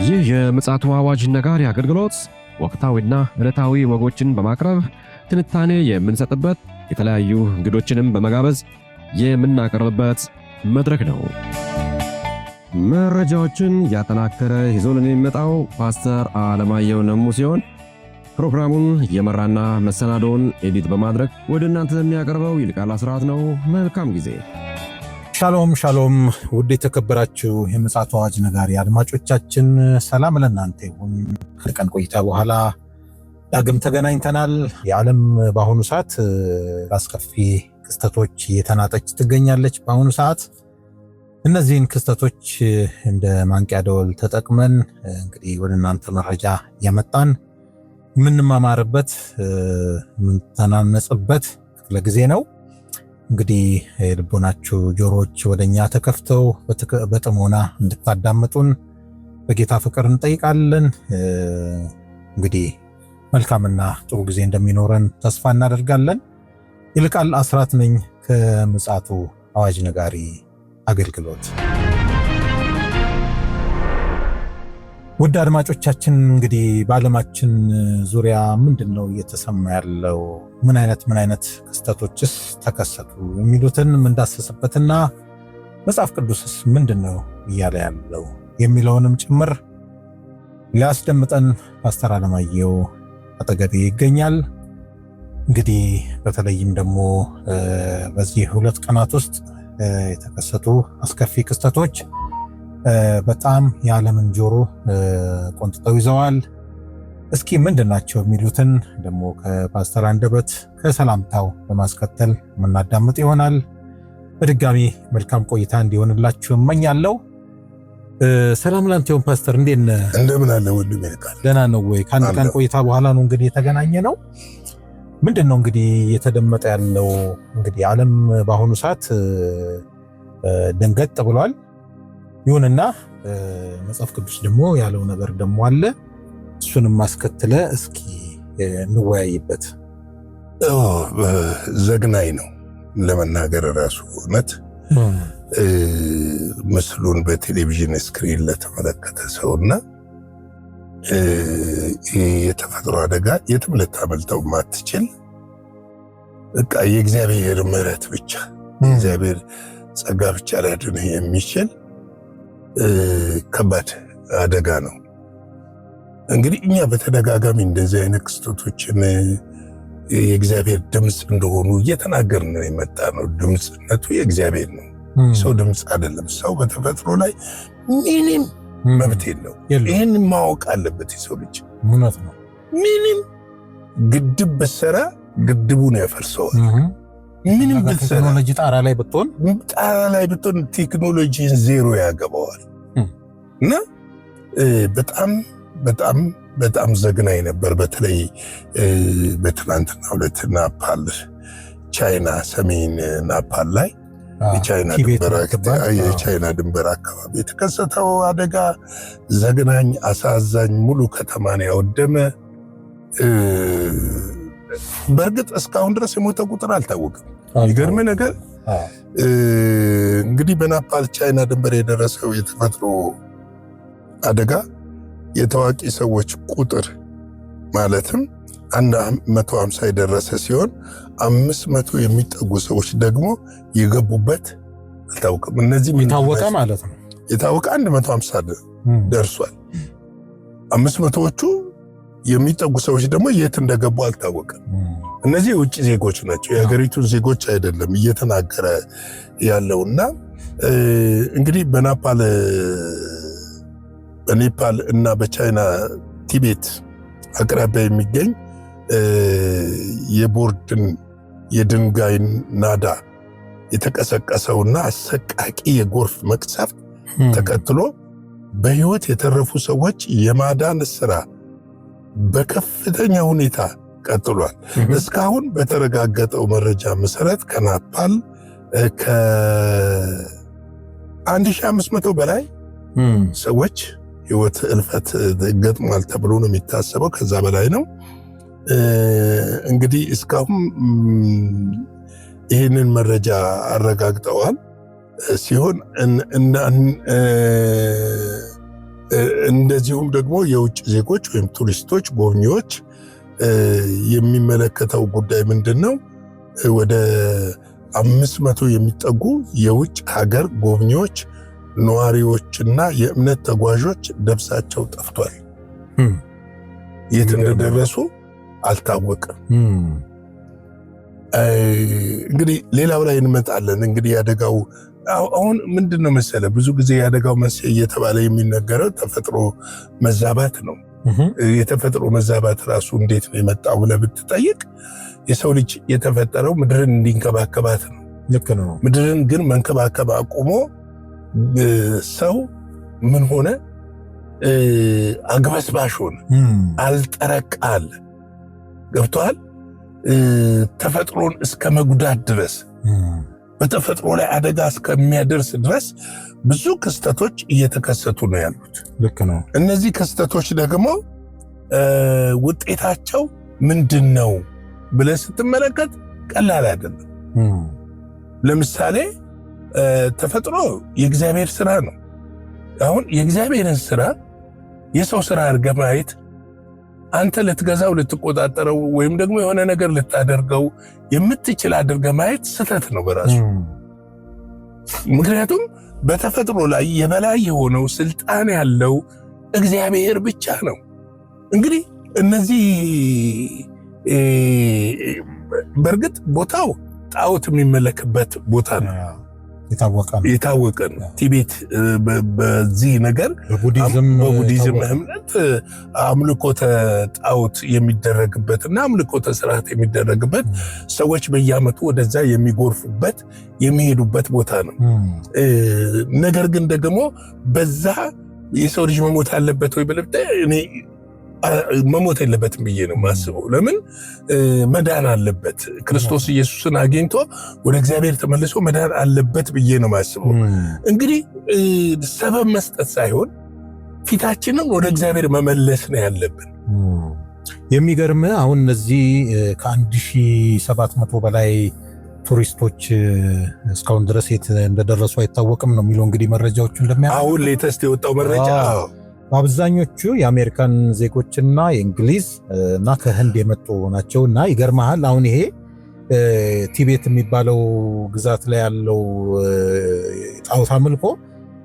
ይህ የምፅዓቱ አዋጅ ነጋሪ አገልግሎት ወቅታዊና ዕለታዊ ወጎችን በማቅረብ ትንታኔ የምንሰጥበት የተለያዩ እንግዶችንም በመጋበዝ የምናቀርብበት መድረክ ነው። መረጃዎችን ያጠናከረ ይዞልን የሚመጣው ፓስተር አለማየሁ ነሙ ሲሆን ፕሮግራሙን የመራና መሰናዶውን ኤዲት በማድረግ ወደ እናንተ የሚያቀርበው ይልቃል አስራት ነው። መልካም ጊዜ። ሻሎም ሻሎም፣ ውድ የተከበራችሁ የምፅዓቱ አዋጅ ነጋሪ አድማጮቻችን ሰላም ለእናንተ ይሁን። ከቀን ቆይታ በኋላ ዳግም ተገናኝተናል። የዓለም በአሁኑ ሰዓት አስከፊ ክስተቶች እየተናጠች ትገኛለች። በአሁኑ ሰዓት እነዚህን ክስተቶች እንደ ማንቂያ ደወል ተጠቅመን እንግዲህ ወደ እናንተ መረጃ ያመጣን የምንማማርበት የምንተናነጽበት ክፍለ ጊዜ ነው። እንግዲህ የልቦናችሁ ጆሮዎች ወደኛ ተከፍተው በጥሞና እንድታዳምጡን በጌታ ፍቅር እንጠይቃለን። እንግዲህ መልካምና ጥሩ ጊዜ እንደሚኖረን ተስፋ እናደርጋለን። ይልቃል አስራት ነኝ ከምፅዓቱ አዋጅ ነጋሪ አገልግሎት። ውድ አድማጮቻችን እንግዲህ በዓለማችን ዙሪያ ምንድነው እየተሰማ ያለው? ምን አይነት ክስተቶችስ ተከሰቱ? የሚሉትን እንዳሰስበትና መጽሐፍ ቅዱስስ ምንድነው እያለ ያለው የሚለውንም ጭምር ሊያስደምጠን ፓስተር አለማየሁ አጠገቤ ይገኛል። እንግዲህ በተለይም ደግሞ በዚህ 2 ቀናት ውስጥ የተከሰቱ አስከፊ ክስተቶች በጣም የዓለምን ጆሮ ቆንጥጠው ይዘዋል። እስኪ ምንድናቸው የሚሉትን ደግሞ ከፓስተር አንደበት ከሰላምታው በማስከተል የምናዳምጥ ይሆናል። በድጋሚ መልካም ቆይታ እንዲሆንላችሁ እመኛለሁ። ሰላም ላንተ ይሁን ፓስተር፣ እንዴት ነህ? እንደምን አለ ወንድሜ ይልቃል? ደህና ነው ወይ? ከአንድ ቀን ቆይታ በኋላ ነው እንግዲህ የተገናኘ ነው። ምንድነው እንግዲህ እየተደመጠ ያለው? እንግዲህ ዓለም በአሁኑ ሰዓት ደንገጥ ብሏል። ይሁንና መጽሐፍ ቅዱስ ደግሞ ያለው ነገር ደግሞ አለ። እሱንም ማስከተለ እስኪ እንወያይበት። ዘግናኝ ነው ለመናገር ራሱ እውነት። ምስሉን በቴሌቪዥን ስክሪን ለተመለከተ ሰውና የተፈጥሮ አደጋ የትም ልታመልጠው ማትችል በቃ የእግዚአብሔር ምሕረት ብቻ የእግዚአብሔር ጸጋ ብቻ ሊያድንህ የሚችል ከባድ አደጋ ነው። እንግዲህ እኛ በተደጋጋሚ እንደዚህ አይነት ክስተቶችን የእግዚአብሔር ድምፅ እንደሆኑ እየተናገርን ነው የመጣ ነው። ድምፅነቱ የእግዚአብሔር ነው፣ ሰው ድምፅ አይደለም። ሰው በተፈጥሮ ላይ ምንም መብት የለው። ይህን ማወቅ አለበት የሰው ልጅ። እውነት ነው። ምንም ግድብ በሰራ ግድቡን ያፈርሰዋል። ምንም ቴክኖሎጂ ጣራ ላይ ብትሆን ቴክኖሎጂን ዜሮ ያገባዋል። እና በጣም ዘግናኝ ነበር። በተለይ በትናንትና ሁለት ናፓል ቻይና ሰሜን ናፓል ላይ የቻይና ድንበር አካባቢ የተከሰተው አደጋ ዘግናኝ፣ አሳዛኝ፣ ሙሉ ከተማን ያወደመ። በእርግጥ እስካሁን ድረስ የሞተ ቁጥር አልታወቅም። ይገርም ነገር እንግዲህ በናፓል ቻይና ድንበር የደረሰው የተፈጥሮ አደጋ የታዋቂ ሰዎች ቁጥር ማለትም 150 የደረሰ ሲሆን 500 የሚጠጉ ሰዎች ደግሞ የገቡበት አልታወቅም። እነዚህ የታወቀ ማለት ነው። የታወቀ 150 ደርሷል። 500ዎቹ የሚጠጉ ሰዎች ደግሞ የት እንደገቡ አልታወቀም። እነዚህ የውጭ ዜጎች ናቸው፣ የሀገሪቱን ዜጎች አይደለም እየተናገረ ያለውና እንግዲህ በኔፓል እና በቻይና ቲቤት አቅራቢያ የሚገኝ የቦርድን የድንጋይ ናዳ የተቀሰቀሰውና አሰቃቂ የጎርፍ መቅሰፍት ተከትሎ በህይወት የተረፉ ሰዎች የማዳን ስራ በከፍተኛ ሁኔታ ቀጥሏል። እስካሁን በተረጋገጠው መረጃ መሰረት ከናፓል ከ1500 በላይ ሰዎች ህይወት እልፈት ገጥሟል ተብሎ ነው የሚታሰበው። ከዛ በላይ ነው። እንግዲህ እስካሁን ይህንን መረጃ አረጋግጠዋል ሲሆን እንደዚሁም ደግሞ የውጭ ዜጎች ወይም ቱሪስቶች ጎብኚዎች የሚመለከተው ጉዳይ ምንድነው? ወደ 500 የሚጠጉ የውጭ ሀገር ጎብኚዎች ነዋሪዎችና የእምነት ተጓዦች ነፍሳቸው ጠፍቷል። የት እንደደረሱ አልታወቀም። እንግዲህ ሌላው ላይ እንመጣለን። እንግዲህ ያደጋው አሁን ምንድነው መሰለ ብዙ ጊዜ ያደጋው መንስኤ እየተባለ የሚነገረው ተፈጥሮ መዛባት ነው። የተፈጥሮ መዛባት ራሱ እንዴት ነው የመጣው ብለህ ብትጠይቅ የሰው ልጅ የተፈጠረው ምድርን እንዲንከባከባት ነው። ልክ ነው። ምድርን ግን መንከባከብ አቁሞ ሰው ምን ሆነ? አግበስባሽ ሆነ፣ አልጠረቃል። ገብቶሃል? ተፈጥሮን እስከ መጉዳት ድረስ በተፈጥሮ ላይ አደጋ እስከሚያደርስ ድረስ ብዙ ክስተቶች እየተከሰቱ ነው ያሉት። ልክ ነው። እነዚህ ክስተቶች ደግሞ ውጤታቸው ምንድነው ብለህ ስትመለከት ቀላል አይደለም። ለምሳሌ ተፈጥሮ የእግዚአብሔር ስራ ነው። አሁን የእግዚአብሔርን ስራ የሰው ስራ አድርገህ ማየት አንተ ልትገዛው ልትቆጣጠረው ወይም ደግሞ የሆነ ነገር ልታደርገው የምትችል አድርገህ ማየት ስህተት ነው በራሱ። ምክንያቱም በተፈጥሮ ላይ የበላይ የሆነው ስልጣን ያለው እግዚአብሔር ብቻ ነው። እንግዲህ እነዚህ በእርግጥ ቦታው ጣዖት የሚመለክበት ቦታ ነው፣ የታወቀ ነው። ቲቤት በዚህ ነገር በቡዲዝም እምነት አምልኮተ ጣዖት የሚደረግበትና አምልኮተ ስርዓት የሚደረግበት ሰዎች በየዓመቱ ወደዛ የሚጎርፉበት የሚሄዱበት ቦታ ነው። ነገር ግን ደግሞ በዛ የሰው ልጅ መሞት አለበት ወይ ብለህ እኔ መሞት የለበትም ብዬ ነው ማስበው። ለምን መዳን አለበት። ክርስቶስ ኢየሱስን አግኝቶ ወደ እግዚአብሔር ተመልሶ መዳን አለበት ብዬ ነው ማስበው። እንግዲህ ሰበብ መስጠት ሳይሆን ፊታችንን ወደ እግዚአብሔር መመለስ ነው ያለብን። የሚገርም አሁን እነዚህ ከ1700 በላይ ቱሪስቶች እስካሁን ድረስ የት እንደደረሱ አይታወቅም ነው የሚለው እንግዲህ መረጃዎቹ እንደሚያሳዩት። አሁን ሌተስት የወጣው መረጃ በአብዛኞቹ የአሜሪካን ዜጎችና የእንግሊዝ እና ከህንድ የመጡ ናቸው። እና ይገርመሃል አሁን ይሄ ቲቤት የሚባለው ግዛት ላይ ያለው ጣዖት አምልኮ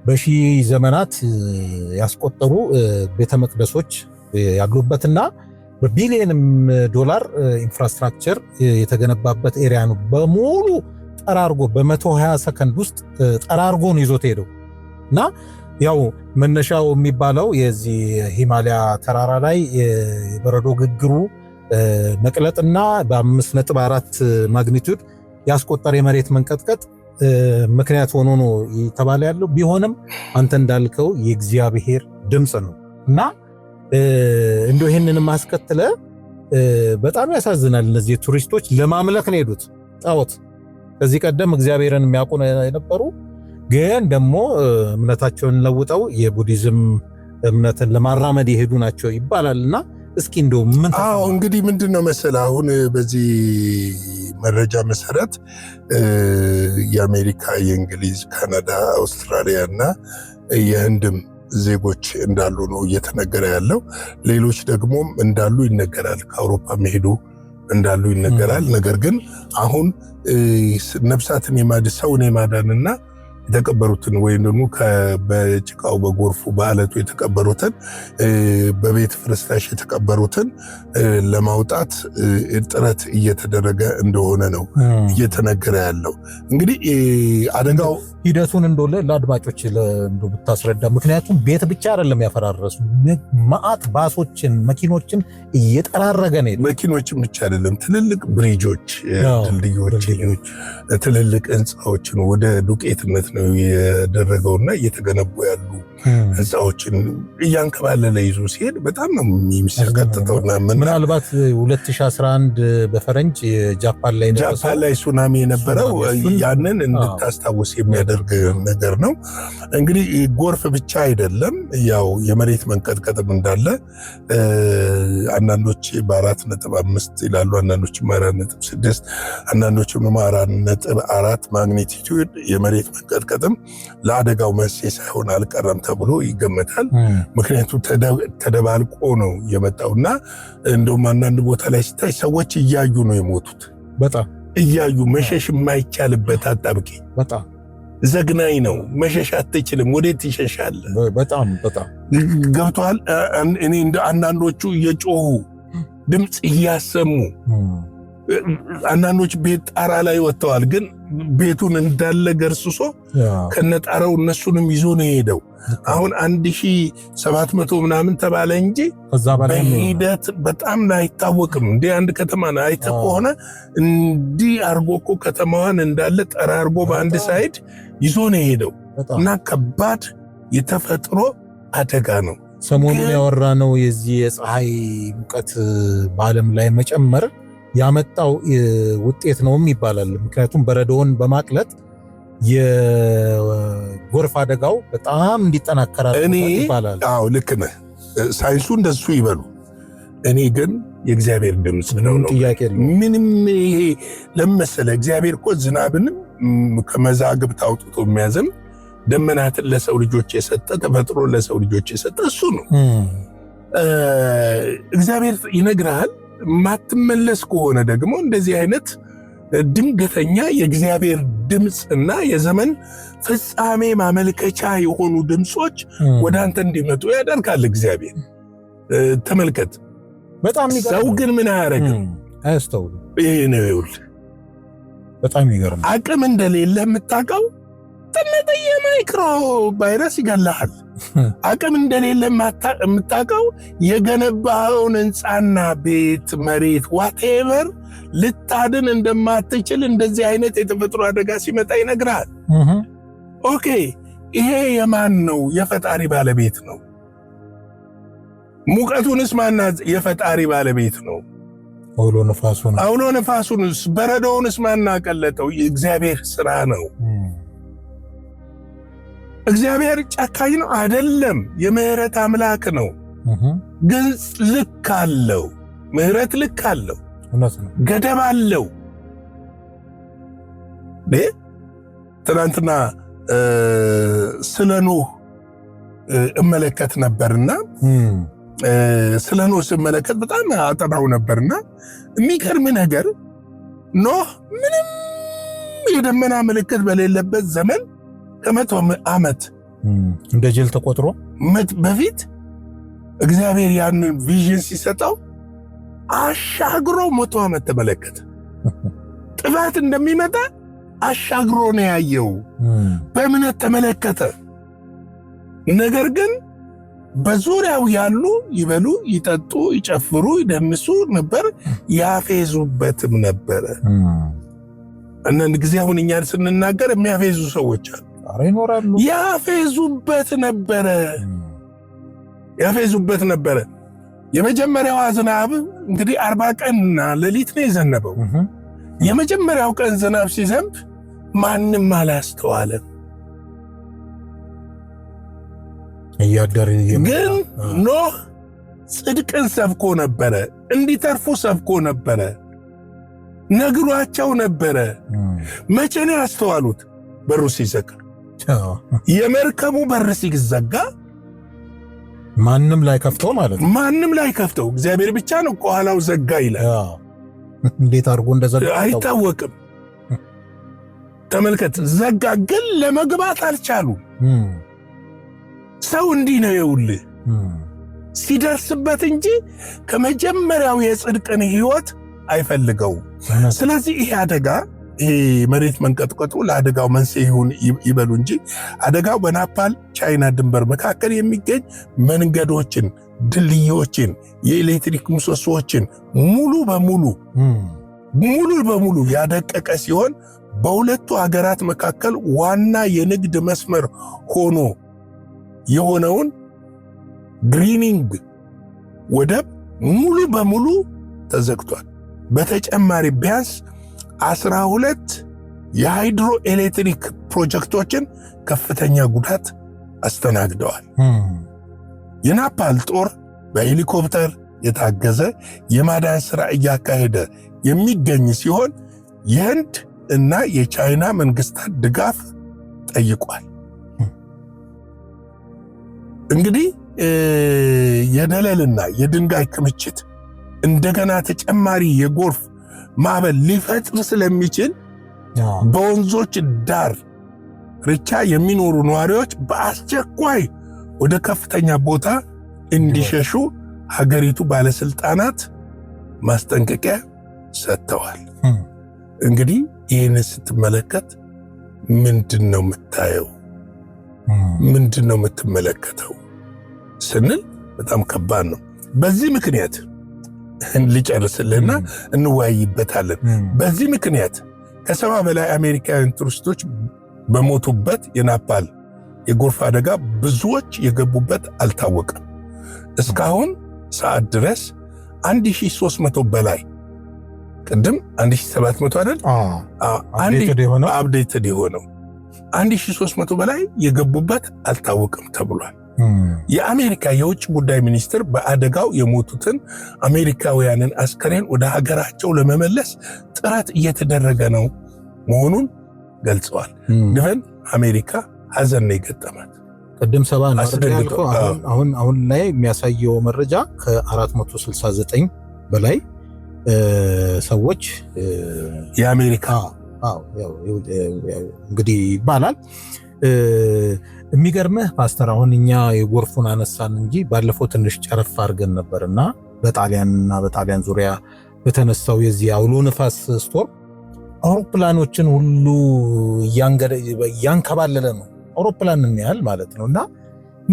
በሺህ ዘመናት ያስቆጠሩ ቤተ መቅደሶች ያሉበትና በቢሊየንም ዶላር ኢንፍራስትራክቸር የተገነባበት ኤሪያ ነው። በሙሉ ጠራርጎ በ120 ሰከንድ ውስጥ ጠራርጎ ነው ይዞት ሄደው እና ያው መነሻው የሚባለው የዚህ ሂማሊያ ተራራ ላይ የበረዶ ግግሩ መቅለጥና በ5.4 ማግኒቱድ ያስቆጠረ የመሬት መንቀጥቀጥ ምክንያት ሆኖ ነው የተባለ ያለው። ቢሆንም አንተ እንዳልከው የእግዚአብሔር ድምጽ ነው እና እንደው ይሄንን ማስከተለ በጣም ያሳዝናል። እነዚህ ቱሪስቶች ለማምለክ ነው ሄዱት ጣዖት። ከዚህ ቀደም እግዚአብሔርን የሚያውቁ የነበሩ ግን ደግሞ እምነታቸውን ለውጠው የቡዲዝም እምነትን ለማራመድ የሄዱ ናቸው ይባላልና እስኪ እንደው ምን እንግዲህ ምንድነው መሰለህ አሁን በዚህ መረጃ መሰረት የአሜሪካ፣ የእንግሊዝ፣ ካናዳ፣ አውስትራሊያ እና የህንድም ዜጎች እንዳሉ ነው እየተነገረ ያለው። ሌሎች ደግሞ እንዳሉ ይነገራል። ከአውሮፓ መሄዱ እንዳሉ ይነገራል። ነገር ግን አሁን ነፍሳትን ሰውን የማዳንና የተቀበሩትን ወይም ደግሞ በጭቃው በጎርፉ በአለቱ የተቀበሩትን በቤት ፍርስራሽ የተቀበሩትን ለማውጣት ጥረት እየተደረገ እንደሆነ ነው እየተነገረ ያለው። እንግዲህ አደጋው ሂደቱን እንደሆነ ለአድማጮች ብታስረዳ። ምክንያቱም ቤት ብቻ አይደለም ያፈራረሱ፣ ማአት ባሶችን መኪኖችን እየጠራረገ ነው። መኪኖችን ብቻ አይደለም፣ ትልልቅ ብሪጆች፣ ድልድዮች፣ ትልልቅ ህንፃዎችን ወደ ዱቄትነት ነው የደረገውና እየተገነቡ ያሉ ህንፃዎችን እያንከባለለ ይዞ ሲሄድ በጣም ነው የሚሰቀጥተውና ምናልባት 2011 በፈረንጅ ጃፓን ላይ ሱናሚ የነበረው ያንን እንድታስታውስ የሚያደርግ ነገር ነው። እንግዲህ ጎርፍ ብቻ አይደለም፣ ያው የመሬት መንቀጥቀጥም እንዳለ አንዳንዶች በ4.5 ይላሉ፣ አንዳንዶች 4.6፣ አንዳንዶችም ደግሞ 4.4 ማግኒቲዩድ የመሬት መንቀጥቀጥም ለአደጋው መንስኤ ሳይሆን አልቀረም ተብሎ ይገመታል። ምክንያቱም ተደባልቆ ነው የመጣውና እንደውም አንዳንድ ቦታ ላይ ሲታይ ሰዎች እያዩ ነው የሞቱት። በጣም እያዩ መሸሽ የማይቻልበት አጣብቂኝ በጣም ዘግናኝ ነው። መሸሽ አትችልም። ወዴት ትሸሻለህ? በጣም ገብቷል። እኔ እንደ አንዳንዶቹ እየጮሁ ድምፅ እያሰሙ አንዳንዶች ቤት ጣራ ላይ ወጥተዋል። ግን ቤቱን እንዳለ ገርስሶ ከነጣራው እነሱንም ይዞ ነው የሄደው። አሁን 1700 ምናምን ተባለ እንጂ በሂደት በጣም አይታወቅም። እንደ አንድ ከተማ ነው አይተህ ከሆነ እንዲህ አርጎ እኮ ከተማዋን እንዳለ ጠራርጎ በአንድ ሳይድ ይዞ ነው የሄደው እና ከባድ የተፈጥሮ አደጋ ነው። ሰሞኑን ያወራነው የዚህ የፀሐይ ሙቀት በዓለም ላይ መጨመር ያመጣው ውጤት ነውም ይባላል። ምክንያቱም በረዶውን በማቅለጥ የጎርፍ አደጋው በጣም እንዲጠናከር ይባላል። አዎ ልክ ነህ። ሳይንሱ እንደሱ ይበሉ። እኔ ግን የእግዚአብሔር ድምፅ ነው ጥያቄ ምንም ይሄ ለመሰለ እግዚአብሔር እኮ ዝናብንም ከመዛግብት አውጥቶ የሚያዘም ደመናትን ለሰው ልጆች የሰጠ ተፈጥሮ ለሰው ልጆች የሰጠ እሱ ነው። እግዚአብሔር ይነግራል። ማትመለስ ከሆነ ደግሞ እንደዚህ አይነት ድንገተኛ የእግዚአብሔር ድምፅና የዘመን ፍጻሜ ማመልከቻ የሆኑ ድምፆች ወደ አንተ እንዲመጡ ያደርጋል እግዚአብሔር። ተመልከት። በጣም ሰው ግን ምን አያደርግም? አያስተውልም። ይሄ ነው ይኸውልህ፣ በጣም ይገርም። አቅም እንደሌለ የምታውቀው ትንጥዬ ማይክሮ ቫይረስ ይገላሃል። አቅም እንደሌለ የምታውቀው የገነባኸውን ሕንፃና ቤት መሬት ዋቴቨር ልታድን እንደማትችል እንደዚህ አይነት የተፈጥሮ አደጋ ሲመጣ ይነግራል። ኦኬ፣ ይሄ የማን ነው? የፈጣሪ ባለቤት ነው። ሙቀቱንስ ማና የፈጣሪ ባለቤት ነው። አውሎ ነፋሱንስ በረዶውንስ ማና ቀለጠው? የእግዚአብሔር ስራ ነው። እግዚአብሔር ጨካኝ ነው አይደለም። የምህረት አምላክ ነው። ግን ልክ አለው። ምህረት ልክ አለው፣ ገደብ አለው። ትናንትና ስለ ኖህ እመለከት ነበርና ስለ ኖህ ስመለከት በጣም አጠናው ነበርና የሚገርም ነገር ኖህ ምንም የደመና ምልክት በሌለበት ዘመን ከ100 ዓመት እንደ ጅል ተቆጥሮ በፊት እግዚአብሔር ያንን ቪዥን ሲሰጠው አሻግሮ 100 ዓመት ተመለከተ። ጥፋት እንደሚመጣ አሻግሮ ነው ያየው። በእምነት ተመለከተ። ነገር ግን በዙሪያው ያሉ ይበሉ፣ ይጠጡ፣ ይጨፍሩ፣ ይደንሱ ነበር፣ ያፌዙበትም ነበረ። አንዳንድ ጊዜ አሁን እኛን ስንናገር የሚያፌዙ ሰዎች አሉ። ይኖራሉ። ያፌዙበት ነበረ። የመጀመሪያው ዝናብ እንግዲህ 40 ቀንና ሌሊት ነው የዘነበው። የመጀመሪያው ቀን ዝናብ ሲዘንብ ማንም አላስተዋለም። ግን ኖህ ጽድቅን ሰብኮ ነበረ፣ እንዲተርፉ ሰብኮ ነበረ፣ ነግሯቸው ነበረ። መቼ ነው ያስተዋሉት? በሩ ሲዘጋ። የመርከቡ በር ሲዘጋ ማንም ላይ ከፍተው ማለት ነው። ማንም ላይ ከፍተው እግዚአብሔር ብቻ ነው ከኋላው ዘጋ ይላል። እንዴት አድርጎ እንደዘጋ አይታወቅም። ተመልከት፣ ዘጋ፣ ግን ለመግባት አልቻሉም። ሰው እንዲህ ነው ይኸውልህ፣ ሲደርስበት እንጂ ከመጀመሪያው የጽድቅን ሕይወት አይፈልገውም። ስለዚህ ይሄ አደጋ ይሄ መሬት መንቀጥቀጡ ለአደጋው መንስኤ ይሁን ይበሉ እንጂ አደጋው በናፓል ቻይና ድንበር መካከል የሚገኝ መንገዶችን፣ ድልድዮችን፣ የኤሌክትሪክ ምሰሶዎችን ሙሉ በሙሉ ያደቀቀ ሲሆን በሁለቱ ሀገራት መካከል ዋና የንግድ መስመር ሆኖ የሆነውን ግሪኒንግ ወደብ ሙሉ በሙሉ ተዘግቷል። በተጨማሪ ቢያንስ 12 የሃይድሮ ኤሌክትሪክ ፕሮጀክቶችን ከፍተኛ ጉዳት አስተናግደዋል። የናፓል ጦር በሄሊኮፕተር የታገዘ የማዳን ሥራ እያካሄደ የሚገኝ ሲሆን የህንድ እና የቻይና መንግስታት ድጋፍ ጠይቋል። እንግዲህ የደለልና የድንጋይ ክምችት እንደገና ተጨማሪ የጎርፍ ማዕበል ሊፈጥር ስለሚችል በወንዞች ዳር ርቻ የሚኖሩ ነዋሪዎች በአስቸኳይ ወደ ከፍተኛ ቦታ እንዲሸሹ ሀገሪቱ ባለስልጣናት ማስጠንቀቂያ ሰጥተዋል። እንግዲህ ይህን ስትመለከት ምንድነው የምታየው? ምንድነው የምትመለከተው ስንል በጣም ከባድ ነው። በዚህ ምክንያት ልጨርስልህና እንወያይበታለን። በዚህ ምክንያት ከ70 በላይ አሜሪካውያን ቱሪስቶች በሞቱበት የናፓል የጎርፍ አደጋ ብዙዎች የገቡበት አልታወቀም። እስካሁን ሰዓት ድረስ 1300 በላይ ቅድም 1700 አይደል? አፕዴትድ የሆነው 1300 በላይ የገቡበት አልታወቀም ተብሏል። የአሜሪካ የውጭ ጉዳይ ሚኒስትር በአደጋው የሞቱትን አሜሪካውያንን አስከሬን ወደ ሀገራቸው ለመመለስ ጥረት እየተደረገ ነው መሆኑን ገልጸዋል። ግን አሜሪካ ሐዘን ነው የገጠማት። ቅድም 70 ነው አሁን ላይ የሚያሳየው መረጃ ከ469 በላይ ሰዎች የአሜሪካ እንግዲህ ይባላል። የሚገርምህ ፓስተር አሁን እኛ የጎርፉን አነሳን እንጂ ባለፈው ትንሽ ጨረፍ አድርገን ነበርና በጣሊያን ዙሪያ በተነሳው የዚህ አውሎ ነፋስ ስቶርም አውሮፕላኖችን ሁሉ እያንከባለለ ነው። አውሮፕላንን ያህል ማለት ነውና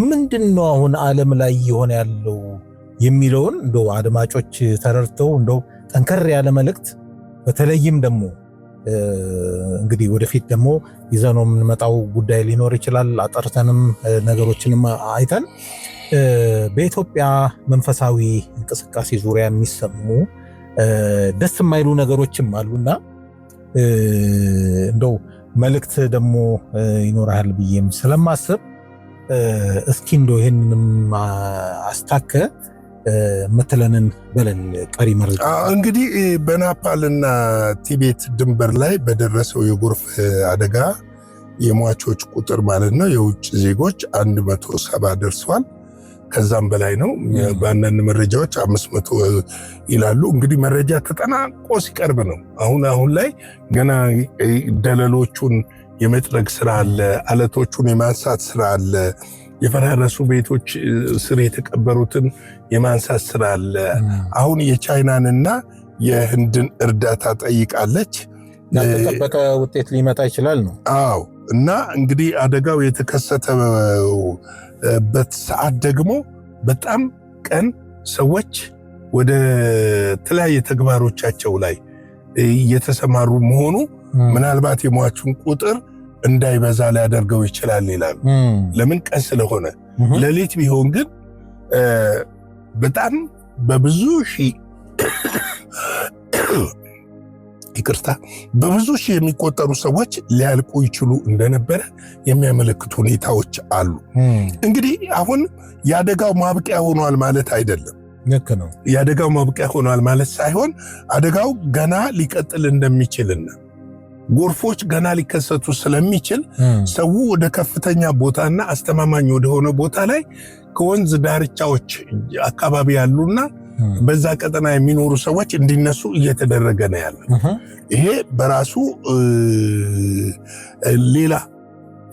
ምንድነው አሁን ዓለም ላይ የሆነ ያለው የሚለውን እንደው አድማጮች ተረድተው እንደው ጠንከር ያለ መልእክት በተለይም ደግሞ እንግዲህ ወደፊት ደግሞ ይዘነው የምንመጣው ጉዳይ ሊኖር ይችላል። አጠርተንም ነገሮችንም አይተን በኢትዮጵያ መንፈሳዊ እንቅስቃሴ ዙሪያ የሚሰሙ ደስ የማይሉ ነገሮችም አሉና እንደው መልእክት ደግሞ ይኖራል ብዬም ስለማስብ እስኪ እንደው ይሄንንም አስታከ መተለንን በለን ቀሪ መረጃ እንግዲህ በናፓልና ቲቤት ድንበር ላይ በደረሰው የጎርፍ አደጋ የሟቾች ቁጥር ማለት ነው የውጭ ዜጎች 170 ደርሷል። ከዛም በላይ ነው። በአንዳንድ መረጃዎች 500 ይላሉ። እንግዲህ መረጃ ተጠናቆ ሲቀርብ ነው። አሁን ላይ ገና ደለሎቹን የመጥረግ ስራ አለ፣ አለቶቹን የማንሳት ስራ አለ፣ የፈራረሱ ቤቶች ስር የተቀበሩትን የማንሳት ስራ አለ። አሁን የቻይናንና የህንድን እርዳታ ጠይቃለች። ያልተጠበቀ ውጤት ሊመጣ ይችላል ነው። አዎ። እና እንግዲህ አደጋው የተከሰተበት ሰዓት ደግሞ በጣም ቀን ሰዎች ወደ ተለያየ ተግባሮቻቸው ላይ እየተሰማሩ መሆኑ ምናልባት የሟቹን ቁጥር እንዳይበዛ ሊያደርገው ይችላል ይላሉ። ለምን ቀን ስለሆነ። ሌሊት ቢሆን ግን በጣም በብዙ ሺህ በብዙ ሺህ የሚቆጠሩ ሰዎች ሊያልቁ ይችሉ እንደነበረ የሚያመለክቱ ሁኔታዎች አሉ። እንግዲህ አሁን የአደጋው ማብቂያ ሆኗል ማለት አይደለም። ልክ ነው። የአደጋው ማብቂያ ሆኗል ማለት ሳይሆን አደጋው ገና ሊቀጥል እንደሚችልና ጎርፎች ገና ሊከሰቱ ስለሚችል ሰው ወደ ከፍተኛ ቦታና አስተማማኝ ወደሆነ ቦታ ላይ ከወንዝ ዳርቻዎች አካባቢ ያሉና በዛ ቀጠና የሚኖሩ ሰዎች እንዲነሱ እየተደረገ ነው ያለው። ይሄ በራሱ ሌላ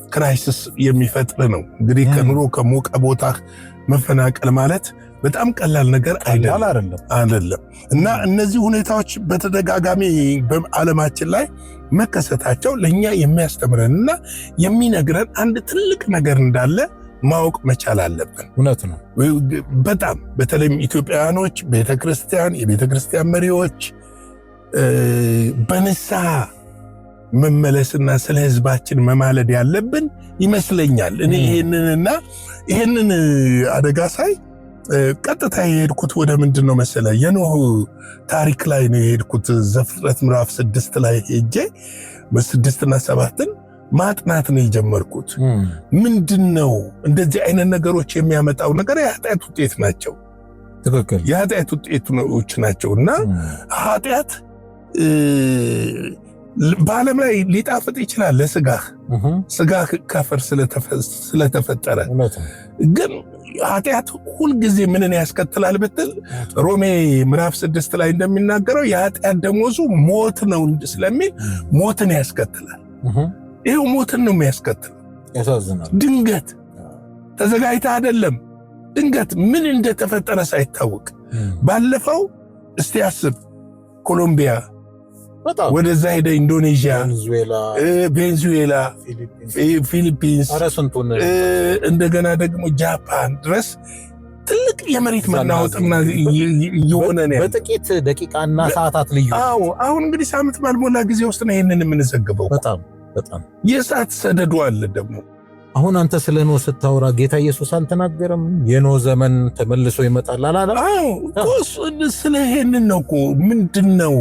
ክራይሲስ የሚፈጥር ነው። እንግዲህ ከኑሮ ከሞቀ ቦታ መፈናቀል ማለት በጣም ቀላል ነገር አይደለም። እና እነዚህ ሁኔታዎች በተደጋጋሚ በዓለማችን ላይ መከሰታቸው ለኛ የሚያስተምረንና የሚነግረን አንድ ትልቅ ነገር እንዳለ ማወቅ መቻል አለብን። እውነት ነው። በጣም በተለይም ኢትዮጵያውያኖች፣ ቤተክርስቲያን፣ የቤተክርስቲያን መሪዎች በንስሐ መመለስና ስለ ህዝባችን መማለድ ያለብን ይመስለኛል። እኔ ይሄንን አደጋ ሳይ ቀጥታ የሄድኩት ወደ ምንድን ነው መሰለ የኖህ ታሪክ ላይ ነው የሄድኩት። ዘፍጥረት ምዕራፍ 6 ላይ ሄጄ 6 እና 7 ማጥናት ነው የጀመርኩት። ምንድነው እንደዚህ አይነት ነገሮች የሚያመጣው ነገር? የኃጢአት ውጤት ናቸው። ትክክል፣ የኃጢአት ውጤቶች ናቸውና ኃጢአት በዓለም ላይ ሊጣፍጥ ይችላል ለስጋህ ስጋህ ከአፈር ስለተፈጠረ ግን ኃጢአት ሁልጊዜ ምንን ያስከትላል ብትል ሮሜ ምዕራፍ 6 ላይ እንደሚናገረው የኃጢአት ደሞዙ ሞት ነው ስለሚል ሞትን ያስከትላል። ይሄው ሞትን ነው የሚያስከትለው። ያሳዝናል። ድንገት ተዘጋጅታ አይደለም፣ ድንገት ምን እንደተፈጠረ ሳይታወቅ ባለፈው እስቲ አስብ ኮሎምቢያ ወደዛ ሄደ ኢንዶኔዥያ፣ ቬንዙዌላ፣ ፊሊፒንስ እንደገና ደግሞ ጃፓን ድረስ ትልቅ የመሬት መናወጥና የሆነ ነው በጥቂት ደቂቃና ሰዓታት ልዩ። አሁን እንግዲህ ሳምንት ባልሞላ ጊዜ ውስጥ ነው ይሄንን የምንዘግበው። በጣም የእሳት ሰደዱ አለ ደግሞ። አሁን አንተ ስለ ኖህ ስታወራ ጌታ ኢየሱስ አልተናገረም? የኖህ ዘመን ተመልሶ ይመጣል አላለም? ስለ ይሄንን ነው እኮ። ምንድነው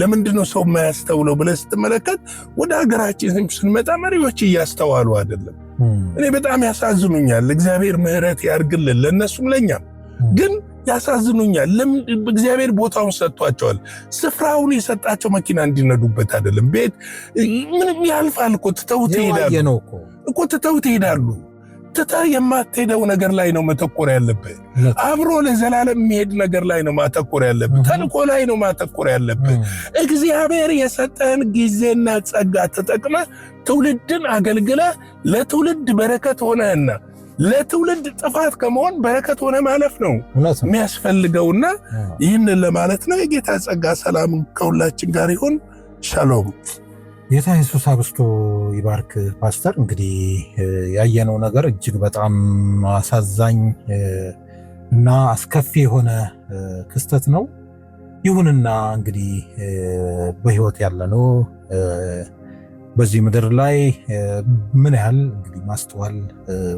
ለምንድነው ሰው የማያስተውለው ብለህ ስትመለከት ወደ ሀገራችን ስንመጣ መሪዎች እያስተዋሉ አይደለም። እኔ በጣም ያሳዝኑኛል። እግዚአብሔር ምሕረት ያርግልን ለነሱም ለኛም። ግን ያሳዝኑኛል። ለምን እግዚአብሔር ቦታውን ሰጥቷቸዋል። ስፍራውን የሰጣቸው መኪና እንዲነዱበት አይደለም። ቤት ምንም ያልፋል እኮ ትተውት ይሄዳሉ እኮ ትተውት ይሄዳሉ። ትተህ የማትሄደው ነገር ላይ ነው መተኮር ያለብህ። አብሮ ለዘላለም የሚሄድ ነገር ላይ ነው ማተኮር ያለብህ። ተልኮ ላይ ነው ማተኮር ያለብህ። እግዚአብሔር የሰጠህን ጊዜና ጸጋ ተጠቅመህ ትውልድን አገልግለህ ለትውልድ በረከት ሆነህና ለትውልድ ጥፋት ከመሆን በረከት ሆነ ማለፍ ነው የሚያስፈልገውና ይህንን ለማለት ነው። የጌታ ጸጋ ሰላም ከሁላችን ጋር ይሁን። ሻሎም። ጌታ ኢየሱስ አብስቶ ይባርክ። ፓስተር እንግዲህ ያየነው ነገር እጅግ በጣም አሳዛኝ እና አስከፊ የሆነ ክስተት ነው። ይሁንና እንግዲህ በህይወት ያለነው በዚህ ምድር ላይ ምን ያህል እንግዲህ ማስተዋል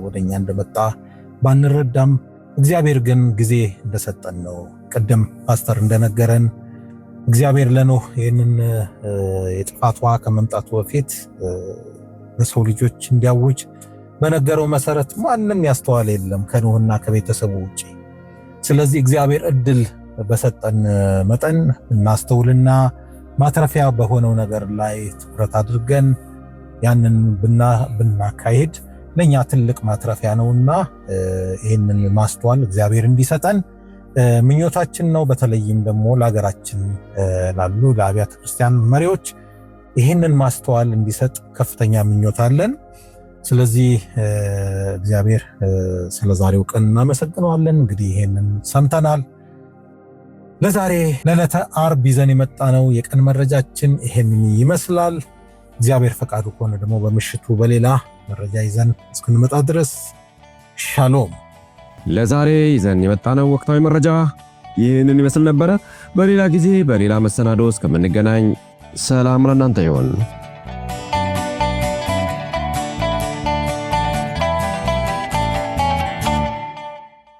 ወደኛ እንደመጣ ባንረዳም እግዚአብሔር ግን ጊዜ እንደሰጠን ነው። ቀደም ፓስተር እንደነገረን እግዚአብሔር ለኖህ ይህንን የጥፋት ውሃ ከመምጣቱ በፊት በሰው ልጆች እንዲያውጅ በነገረው መሰረት ማንም ያስተዋለ የለም ከኖህና ከቤተሰቡ ውጪ። ስለዚህ እግዚአብሔር እድል በሰጠን መጠን እናስተውልና ማትረፊያ በሆነው ነገር ላይ ትኩረት አድርገን ያንን ብናካሄድ ለኛ ትልቅ ማትረፊያ ነውና ይህንን ማስተዋል እግዚአብሔር እንዲሰጠን ምኞታችን ነው። በተለይም ደግሞ ለሀገራችን ላሉ ለአብያተ ክርስቲያን መሪዎች ይህንን ማስተዋል እንዲሰጥ ከፍተኛ ምኞት አለን። ስለዚህ እግዚአብሔር ስለዛሬው ቀን እናመሰግነዋለን። እንግዲህ ይህንን ሰምተናል። ለዛሬ ለዕለተ ዓርብ ይዘን የመጣነው የቀን መረጃችን ይሄንን ይመስላል። እግዚአብሔር ፈቃዱ ከሆነ ደግሞ በምሽቱ በሌላ መረጃ ይዘን እስክንመጣ ድረስ ሻሎም። ለዛሬ ይዘን የመጣነው ወቅታዊ መረጃ ይህንን ይመስል ነበረ። በሌላ ጊዜ በሌላ መሰናዶ እስከምንገናኝ ሰላም ለእናንተ ይሁን።